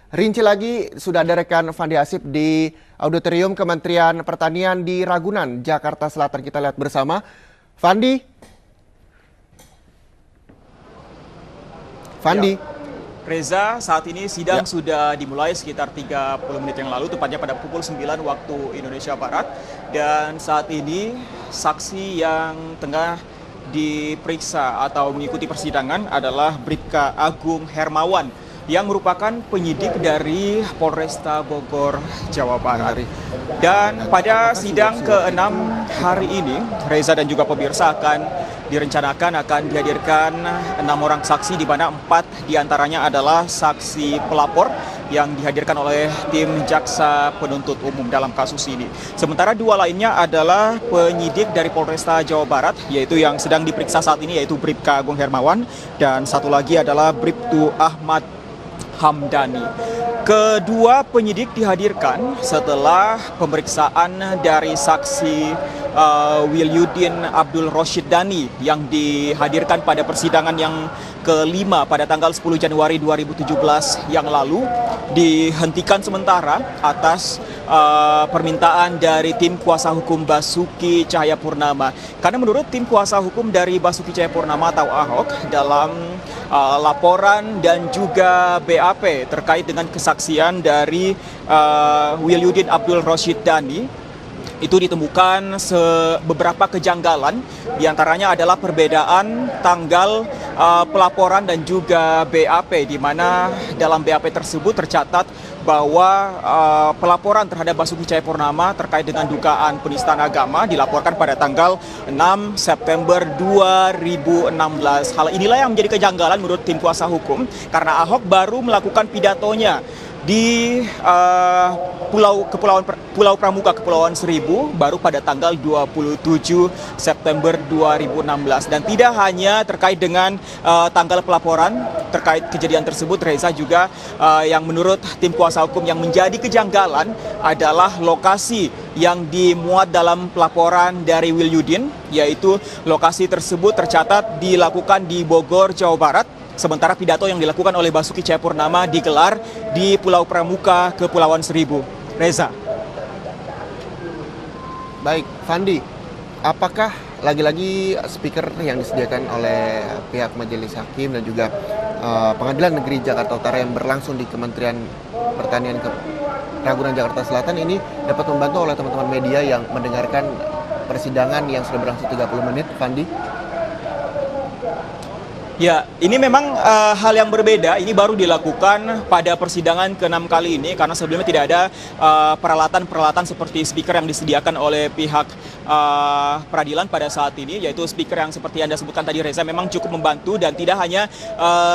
Rinci lagi, sudah ada rekan Fandi Hasib di Auditorium Kementerian Pertanian di Ragunan, Jakarta Selatan. Kita lihat bersama. Fandi. Fandi. Ya. Reza, saat ini sidang sudah dimulai sekitar 30 menit yang lalu, tepatnya pada pukul 9 waktu Indonesia Barat. Dan saat ini saksi yang tengah diperiksa atau mengikuti persidangan adalah Bribka Agung Hermawan yang merupakan penyidik dari Polresta Bogor, Jawa Barat. Dan pada sidang ke-6 hari ini, Reza dan juga pemirsa akan dihadirkan 6 orang saksi, di mana 4 diantaranya adalah saksi pelapor yang dihadirkan oleh tim jaksa penuntut umum dalam kasus ini. Sementara 2 lainnya adalah penyidik dari Polresta Jawa Barat, yaitu yang sedang diperiksa saat ini, yaitu Bribka Agung Hermawan, dan satu lagi adalah Bribtu Ahmad Hamdani. Kedua penyidik dihadirkan setelah pemeriksaan dari saksi Wilyudin Abdul Roshid Dani yang dihadirkan pada persidangan yang kelima pada tanggal 10 Januari 2017 yang lalu dihentikan sementara atas permintaan dari tim kuasa hukum Basuki Cahayapurnama. Karena menurut tim kuasa hukum dari Basuki Cahayapurnama atau Ahok, dalam laporan dan juga BAP terkait dengan kesaksian dari Wilyudin Abdul Roshid Dani, itu ditemukan beberapa kejanggalan, diantaranya adalah perbedaan tanggal pelaporan dan juga BAP, di mana dalam BAP tersebut tercatat bahwa pelaporan terhadap Basuki Cahayapurnama terkait dengan dugaan penistaan agama dilaporkan pada tanggal 6 September 2016. Hal inilah yang menjadi kejanggalan menurut tim kuasa hukum, karena Ahok baru melakukan pidatonya di Pulau Pramuka, Kepulauan Seribu, baru pada tanggal 27 September 2016. Dan tidak hanya terkait dengan tanggal pelaporan terkait kejadian tersebut, Reza, juga yang menurut tim kuasa hukum yang menjadi kejanggalan adalah lokasi yang dimuat dalam pelaporan dari Wilyudin, yaitu lokasi tersebut tercatat dilakukan di Bogor, Jawa Barat. Sementara pidato yang dilakukan oleh Basuki Cahayapurnama digelar di Pulau Pramuka, Kepulauan Seribu. Reza. Baik, Fandi. Apakah lagi-lagi speaker yang disediakan oleh pihak Majelis Hakim dan juga Pengadilan Negeri Jakarta Utara yang berlangsung di Kementerian Pertanian Ragunan, Jakarta Selatan ini dapat membantu oleh teman-teman media yang mendengarkan persidangan yang sudah berlangsung 30 menit, Fandi? Ya, ini memang hal yang berbeda. Ini baru dilakukan pada persidangan ke-6 kali ini, karena sebelumnya tidak ada peralatan-peralatan seperti speaker yang disediakan oleh pihak peradilan pada saat ini, yaitu speaker yang seperti Anda sebutkan tadi, Reza, memang cukup membantu. Dan tidak hanya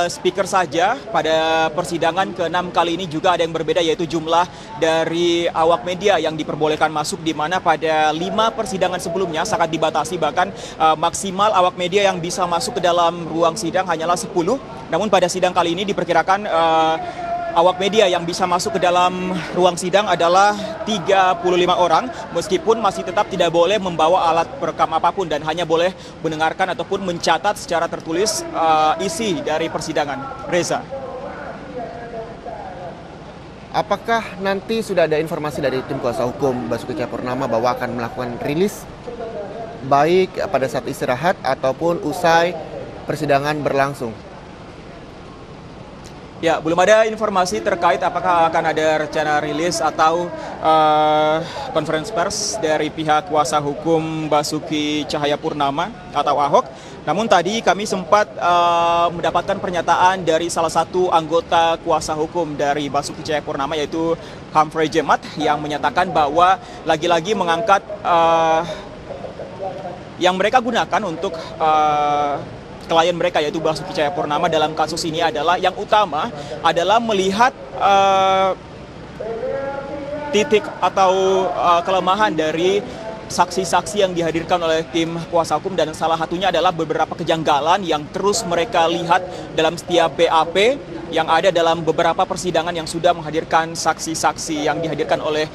speaker saja, pada persidangan ke-6 kali ini juga ada yang berbeda, yaitu jumlah dari awak media yang diperbolehkan masuk, di mana pada 5 persidangan sebelumnya sangat dibatasi, bahkan maksimal awak media yang bisa masuk ke dalam ruang sidang hanyalah 10. Namun pada sidang kali ini diperkirakan awak media yang bisa masuk ke dalam ruang sidang adalah 35 orang, meskipun masih tetap tidak boleh membawa alat perekam apapun dan hanya boleh mendengarkan ataupun mencatat secara tertulis isi dari persidangan. Reza. Apakah nanti sudah ada informasi dari tim kuasa hukum Basuki Cahayapurnama bahwa akan melakukan rilis baik pada saat istirahat ataupun usai persidangan berlangsung? Ya, belum ada informasi terkait apakah akan ada rencana rilis atau konferensi pers dari pihak kuasa hukum Basuki Cahayapurnama atau Ahok. Namun tadi kami sempat mendapatkan pernyataan dari salah satu anggota kuasa hukum dari Basuki Cahayapurnama, yaitu Humphrey Jemat, yang menyatakan bahwa lagi-lagi mengangkat yang mereka gunakan untuk klien mereka, yaitu Basuki Cahayapurnama dalam kasus ini adalah yang utama adalah melihat titik atau kelemahan dari saksi-saksi yang dihadirkan oleh tim kuasa hukum, dan salah satunya adalah beberapa kejanggalan yang terus mereka lihat dalam setiap BAP yang ada dalam beberapa persidangan yang sudah menghadirkan saksi-saksi yang dihadirkan oleh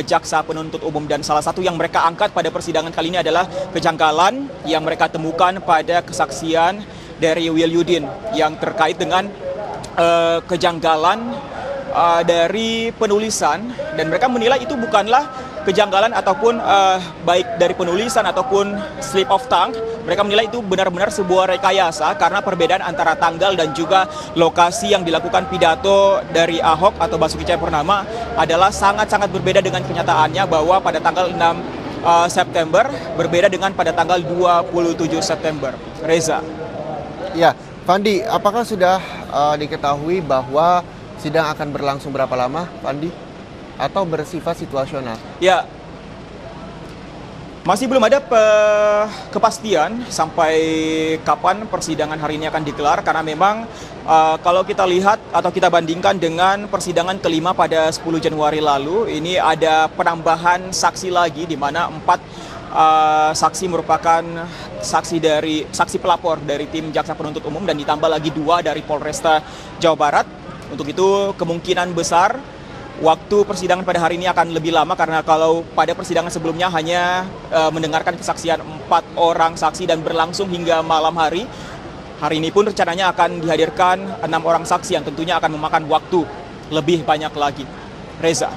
jaksa penuntut umum. Dan salah satu yang mereka angkat pada persidangan kali ini adalah kejanggalan yang mereka temukan pada kesaksian dari Wilyudin yang terkait dengan kejanggalan dari penulisan, dan mereka menilai itu bukanlah kejanggalan ataupun baik dari penulisan ataupun slip of tongue. Mereka menilai itu benar-benar sebuah rekayasa karena perbedaan antara tanggal dan juga lokasi yang dilakukan pidato dari Ahok atau Basuki Cahayapurnama adalah sangat-sangat berbeda dengan kenyataannya, bahwa pada tanggal 6 September berbeda dengan pada tanggal 27 September. Reza. Ya, Fandi, apakah sudah diketahui bahwa sidang akan berlangsung berapa lama, Fandi? Atau bersifat situasional? Ya, masih belum ada kepastian sampai kapan persidangan hari ini akan digelar, karena memang kalau kita lihat atau kita bandingkan dengan persidangan kelima pada 10 Januari lalu, ini ada penambahan saksi lagi, di mana 4 saksi merupakan saksi pelapor dari tim jaksa penuntut umum, dan ditambah lagi 2 dari Polresta Jawa Barat. Untuk itu kemungkinan besar waktu persidangan pada hari ini akan lebih lama, karena kalau pada persidangan sebelumnya hanya mendengarkan kesaksian 4 orang saksi dan berlangsung hingga malam hari. Hari ini pun rencananya akan dihadirkan 6 orang saksi yang tentunya akan memakan waktu lebih banyak lagi. Reza.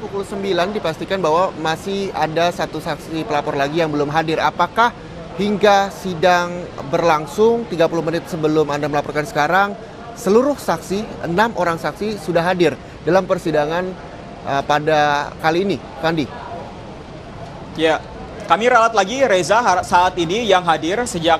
Pukul 9 dipastikan bahwa masih ada 1 saksi pelapor lagi yang belum hadir. Apakah hingga sidang berlangsung 30 menit sebelum Anda melaporkan sekarang, seluruh saksi, 6 orang saksi sudah hadir dalam persidangan pada kali ini, Fandi? Ya, kami ralat lagi, Reza, saat ini yang hadir sejak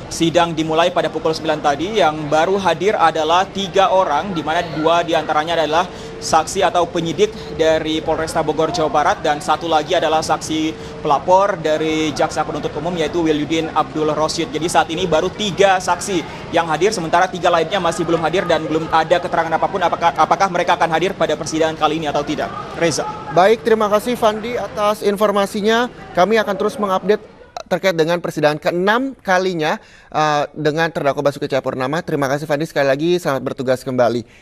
sidang dimulai pada pukul 9 tadi, yang baru hadir adalah 3 orang, di mana 2 diantaranya adalah saksi atau penyidik dari Polresta Bogor, Jawa Barat, dan 1 lagi adalah saksi pelapor dari Jaksa Penuntut Umum, yaitu Wilyudin Abdul Rosyid. Jadi saat ini baru 3 saksi yang hadir, sementara 3 lainnya masih belum hadir dan belum ada keterangan apapun apakah mereka akan hadir pada persidangan kali ini atau tidak. Reza. Baik, terima kasih Fandi atas informasinya. Kami akan terus mengupdate terkait dengan persidangan ke-6 kalinya dengan terdakwa Basuki Cahayapurnama. Terima kasih Fandi, sekali lagi selamat bertugas kembali.